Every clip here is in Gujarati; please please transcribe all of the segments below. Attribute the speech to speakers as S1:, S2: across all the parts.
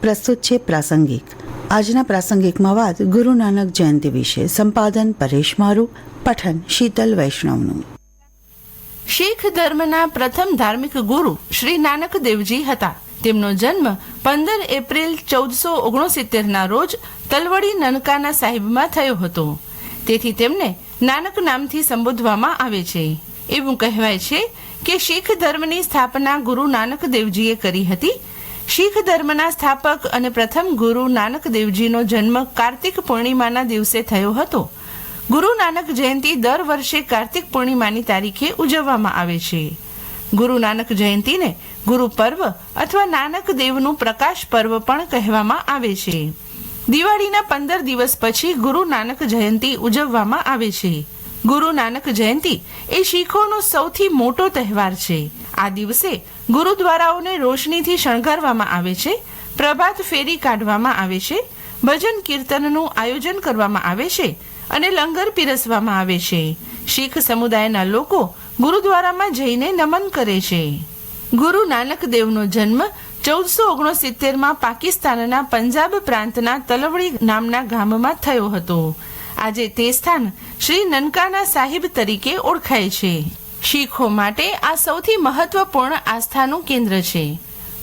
S1: પ્રસ્તુત છે પ્રાસંગિક. આજના પ્રાસંગિકમાં વાત ગુરુ નાનક જયંતિ વિશે. સંપાદન પરેશ મારું, પઠન શીતલ વૈષ્ણવનું.
S2: શીખ ધર્મના પ્રથમ ધાર્મિક ગુરુ શ્રી નાનક દેવજી હતા. તેમનો જન્મ 15 એપ્રિલ 1469 રોજ તલવડી નનકાના સાહિબમાં થયો હતો. તેથી તેમને નાનક નામથી સંબોધવામાં આવે છે. એવું કહેવાય છે કે શીખ ધર્મની સ્થાપના ગુરુ નાનક દેવજીએ કરી હતી. શીખ ધર્મના સ્થાપક અને પ્રથમ ગુરુ નાનક દેવજીનો જન્મ કાર્તિક પૂર્ણિમાના દિવસે થયો હતો. ગુરુ નાનક જયંતિ દર વર્ષે કાર્તિક પૂર્ણિમાની તારીખે ઉજવવામાં આવે છે. ગુરુ નાનક જયંતિને ગુરુ પર્વ અથવા નાનક દેવનું પ્રકાશ પર્વ પણ કહેવામાં આવે છે. દિવાળીના 15 દિવસ પછી ગુરુ નાનક જયંતિ ઉજવવામાં આવે છે. ગુરુ નાનક જયંતિ એ શીખોનો સૌથી મોટો તહેવાર છે. આ દિવસે ગુરુદ્વારાઓને રોશનીથી શણગારવામાં આવે છે, પ્રભાત ફેરી કાઢવામાં આવે છે, ભજન કીર્તનનું આયોજન કરવામાં આવે છે અને લંગર પીરસવામાં આવે છે. શીખ સમુદાયના લોકો ગુરુદ્વારામાં જઈને નમન કરે છે. ગુરુ નાનક દેવનો જન્મ 1469માં પાકિસ્તાનના પંજાબ પ્રાંતના તલવડી નામના ગામમાં થયો હતો. આજે તે સ્થાન શ્રી નનકાના સાહિબ તરીકે ઓળખાય છે. શીખો માટે આ સૌથી મહત્વપૂર્ણ આસ્થાનું કેન્દ્ર છે.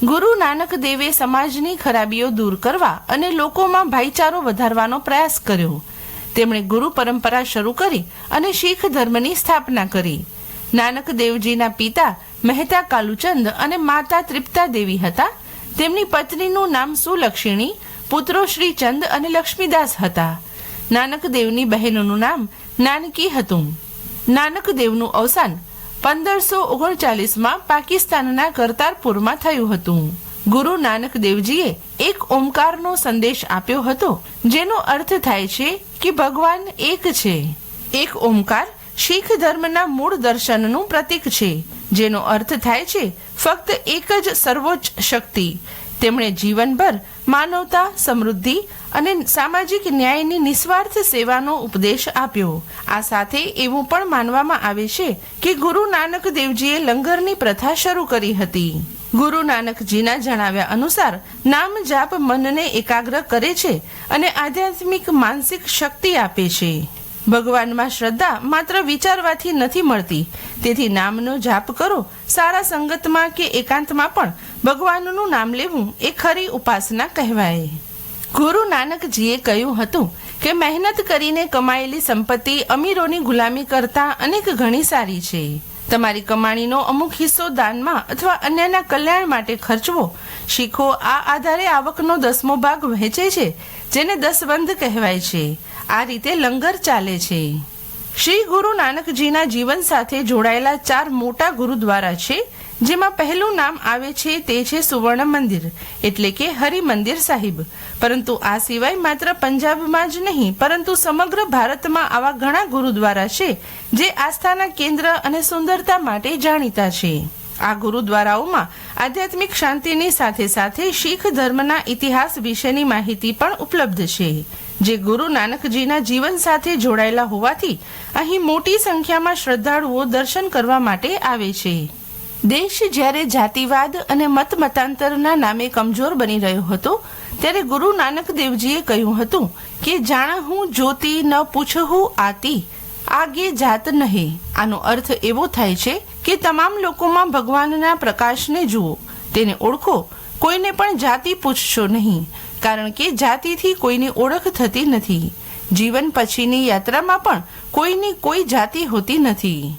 S2: ગુરુ નાનક દેવે સમાજની ખરાબીઓ દૂર કરવા અને લોકોમાં ભાઈચારો વધારવાનો પ્રયાસ કર્યો. તેમણે ગુરુ પરંપરા શરૂ કરી અને શીખ ધર્મની સ્થાપના કરી. નાનક દેવજીના પિતા મહેતા કાલુચંદ અને માતા ત્રિપ્તા દેવી હતા. તેમની પત્નીનું નામ સુલક્ષિણી, પુત્રો શ્રી ચંદ અને લક્ષ્મીદાસ હતા. નાનક દેવની બહેનોનું નામ નાનકી હતું. નાનક દેવનું અવસાન 1539માં પાકિસ્તાનના કરતારપુરમાં થયું હતું. ગુરુ નાનક દેવજીએ એક ઓમકારનો સંદેશ આપ્યો હતો, જેનો અર્થ થાય છે કે ભગવાન એક છે. એક ઓમકાર શીખ ધર્મના મૂળ દર્શનનું પ્રતીક છે, જેનો અર્થ થાય છે ફક્ત એક જ સર્વોચ્ચ શક્તિ. તેમણે જીવનભર માનવતા, સમૃદ્ધિ અને સામાજિક ન્યાયની નિસ્વાર્થ સેવાનો ઉપદેશ આપ્યો. આ સાથે એવું પણ માનવામાં આવે છે કે ગુરુ નાનક દેવજીએ લંગરની પ્રથા શરૂ કરી હતી. ગુરુ નાનકજીના જણાવ્યા અનુસાર નામ જાપ મનને એકાગ્ર કરે છે અને આધ્યાત્મિક માનસિક શક્તિ આપે છે. ભગવાનમાં શ્રદ્ધા માત્ર વિચારવાથી નથી મળતી, તેથી નામનો જાપ કરો. સારા સંગતમાં કે એકાંતમાં પણ ભગવાનનું નામ લેવું એ ખરી ઉપાસના કહેવાય. ગુરુ નાનકજીએ કહ્યું હતું કે મહેનત કરીને કમાયેલી સંપત્તિ અમીરોની ગુલામી કરતા અનેક ગણી સારી છે. તમારી કમાણીનો અમુક હિસ્સો દાનમાં અથવા અન્યના કલ્યાણ માટે ખર્ચવો. શીખો આ આધારે આવકનો 10મો ભાગ વહેંચે છે, જેને દસવંધ કહેવાય છે. આ રીતે લંગર ચાલે છે. શ્રી ગુરુ નાનકજીના જીવન સાથે જોડાયેલા 4 મોટા ગુરુદ્વારા છે, જેમાં પહેલું નામ આવે છે તે છે સુવર્ણ મંદિર, એટલે કે હરિમંદિર સાહિબ. પરંતુ આ સિવાય માત્ર પંજાબમાં જ નહીં, પરંતુ સમગ્ર ભારતમાં આવા ઘણા ગુરુદ્વારા છે જે આસ્થાના કેન્દ્ર અને સુંદરતા માટે જાણીતા છે. આ ગુરુદ્વારાઓમાં આધ્યાત્મિક શાંતિની સાથે સાથે શીખ ધર્મના ઇતિહાસ વિશેની માહિતી પણ ઉપલબ્ધ છે, જે ગુરુ નાનકજીના જીવન સાથે જોડાયેલા હોવાથી અહીં મોટી સંખ્યામાં શ્રદ્ધાળુઓ દર્શન કરવા માટે આવે છે. દેશ જ્યારે જાતિવાદ અને મતાંતરના નામે કમજોર બની રહ્યો હતો, ત્યારે ગુરુ નાનક દેવજીએ કહ્યું હતું કે જાણહું જ્યોતિ ન પૂછહું આતી, આગે જાત નહીં. આનો અર્થ એવો થાય છે કે તમામ લોકોમાં ભગવાનના પ્રકાશને જુઓ, તેને ઓળખો. કોઈને પણ જાતિ પૂછશો નહીં, કારણ કે જાતિથી કોઈની ઓળખ થતી નથી. જીવન પછીની યાત્રામાં પણ કોઈની કોઈ જાતિ હોતી નથી.